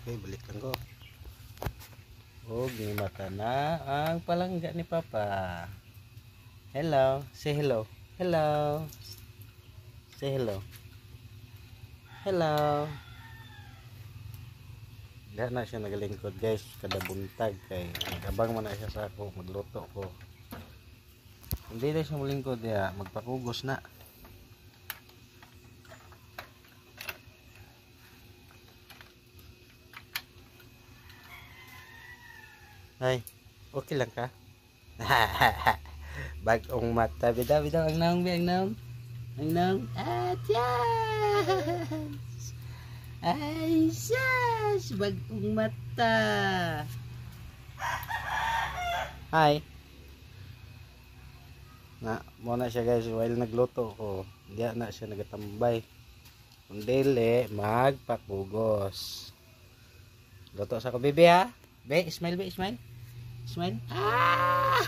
Okay, balik lang ko. Oh, ginimata na ang palangga ni Papa. Hello, say hello. Hello. Say hello. Hello. Diyan na siya nagalingkod guys, kada buntag kay nagabang man na siya sa ako, magluto ko. Hindi na siya malingkod ya, magpakugos na. Ay, okay lang ka? Bagong mata, bida ang naong, ang naong. Ang naong, at yan! Ay, sas! Bagong mata! Hi! Muna siya guys, while nagluto ko, hindi na siya nagatambay. Kung dili, magpakugos. Luto sa ko, baby ha? Be, smile, be, smile. Smile. Ah!